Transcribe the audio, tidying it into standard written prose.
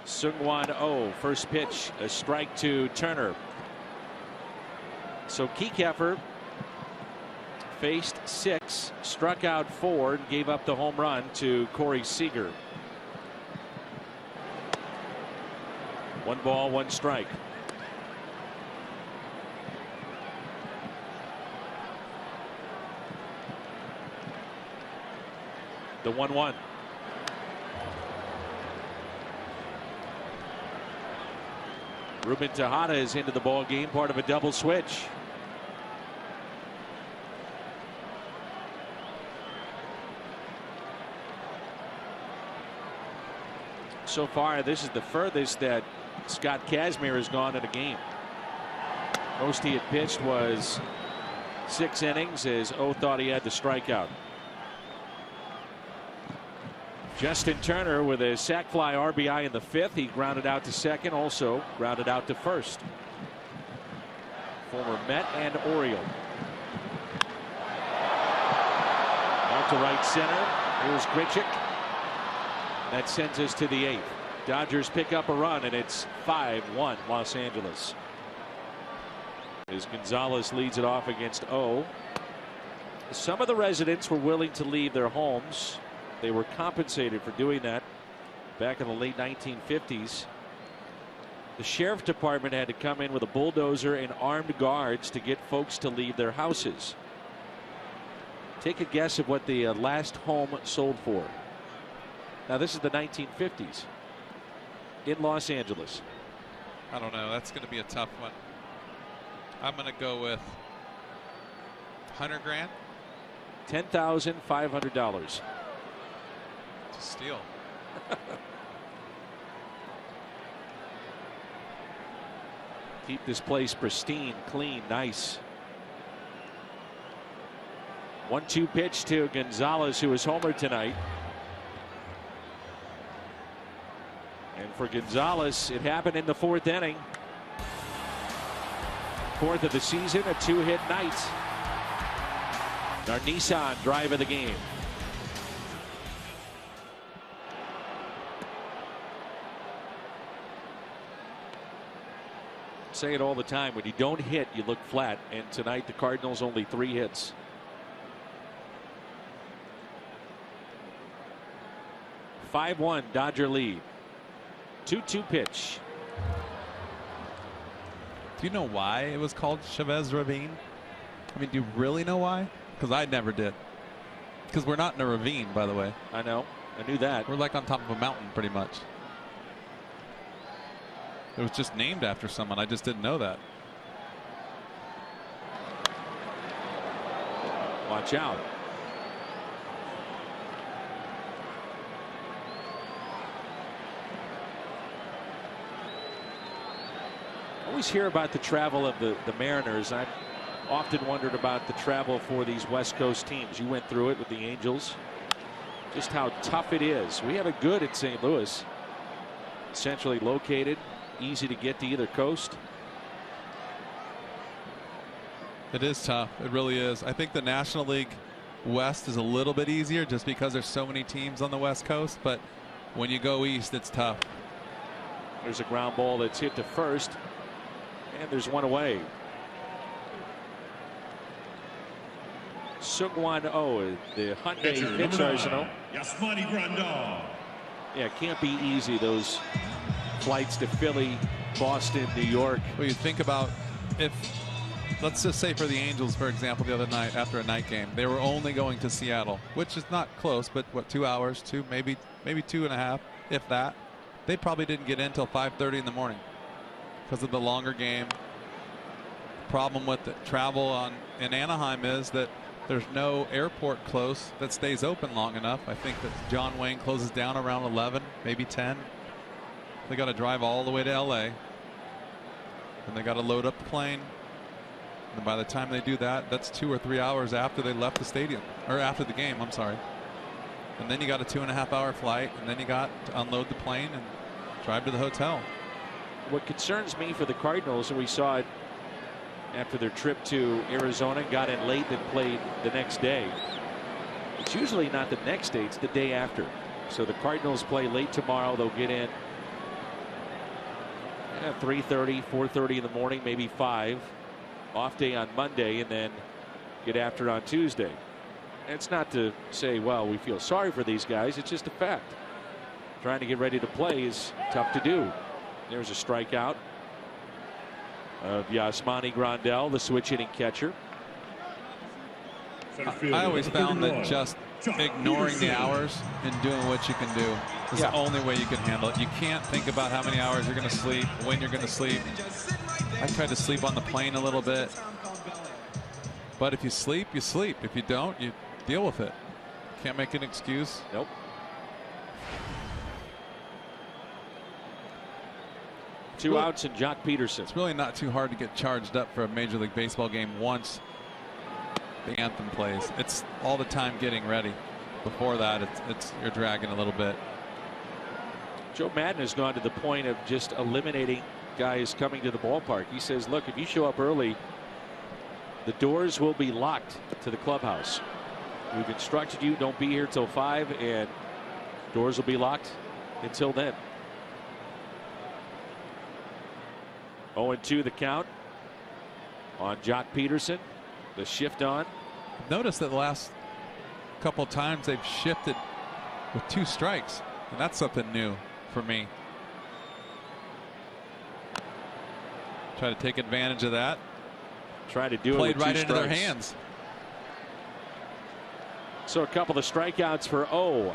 Seung-Hwan Oh, first pitch, a strike to Turner. So Kiefer faced 6, struck out 4, and gave up the home run to Corey Seager. 1 ball, 1 strike. The 1-1. Ruben Tejada is into the ball game, part of a double switch. So far, this is the furthest that Scott Kazmir has gone in a game. Most he had pitched was 6 innings, as O thought he had the strikeout. Justin Turner with a sac fly RBI in the 5th. He grounded out to second, also grounded out to first. Former Met and Oriole. Out to right center. Here's Grichuk. That sends us to the 8th. Dodgers pick up a run, and it's 5-1 Los Angeles. As Gonzalez leads it off against O. Some of the residents were willing to leave their homes. They were compensated for doing that back in the late 1950s. The sheriff department had to come in with a bulldozer and armed guards to get folks to leave their houses. Take a guess of what the last home sold for. Now, this is the 1950s in Los Angeles. I don't know. That's going to be a tough one. I'm going to go with $100 grand. $10,500. Steal. Keep this place pristine, clean, nice. 1-2 pitch to Gonzalez, who was homered tonight. And for Gonzalez, it happened in the 4th inning. 4th of the season, a 2-hit night. Our Nissan drive of the game. Say it all the time, when you don't hit, you look flat, and tonight the Cardinals only 3 hits. (5-1) Dodger lead. 2-2 pitch. Do you know why it was called Chavez Ravine? I mean, do you really know why? Because I never did. Because we're not in a ravine, by the way. I know. I knew that. We're like on top of a mountain, pretty much. It was just named after someone. I just didn't know that. Watch out. I always hear about the travel of the Mariners. I've often wondered about the travel for these West Coast teams. You went through it with the Angels. Just how tough it is. We have it good at St. Louis. Centrally located. Easy to get to either coast. It is tough. It really is. I think the National League West is a little bit easier just because there's so many teams on the West Coast. But when you go east, it's tough. There's a ground ball that's hit to first. And there's one away. Seung-Hwan Oh, the Hyundai pitch arsenal. Yeah, it can't be easy, those flights to Philly, Boston, New York. Well, you think about if, let's just say for the Angels, for example, the other night after a night game, they were only going to Seattle, which is not close, but what, 2 hours, maybe 2.5, if that. They probably didn't get in until 5:30 in the morning because of the longer game. Problem with the travel in Anaheim is that there's no airport close that stays open long enough. I think that John Wayne closes down around 11, maybe 10. They got to drive all the way to LA, and they got to load up the plane. And by the time they do that, that's 2 or 3 hours after they left the stadium, or after the game, I'm sorry. And then you got a 2.5-hour flight, and then you got to unload the plane and drive to the hotel. What concerns me for the Cardinals, and we saw it after their trip to Arizona, got in late and played the next day. It's usually not the next day, it's the day after. So the Cardinals play late tomorrow. They'll get in 3:30, 4:30 in the morning, maybe 5. Off day on Monday, and then get after it on Tuesday. And it's not to say, well, we feel sorry for these guys. It's just a fact. Trying to get ready to play is tough to do. There's a strikeout of Yasmani Grandal, the switch hitting catcher. I always found that just ignoring the hours and doing what you can do is the only way you can handle it. You can't think about how many hours you're going to sleep, when you're going to sleep. I tried to sleep on the plane a little bit. But if you sleep, you sleep. If you don't, you deal with it. Can't make an excuse. Nope. Two outs and Jock Peterson. It's really not too hard to get charged up for a Major League Baseball game once the anthem plays. It's all the time getting ready. Before that, it's you're dragging a little bit. Joe Madden has gone to the point of just eliminating guys coming to the ballpark. He says, look, if you show up early, the doors will be locked to the clubhouse. We've instructed you, don't be here till 5, and doors will be locked until then. 0-2 the count on Jock Peterson. The shift on. Notice that the last couple times they've shifted with 2 strikes, and that's something new for me. Try to take advantage of that. Try to do Played it with right 2 into strikes. their hands. So a couple of strikeouts for O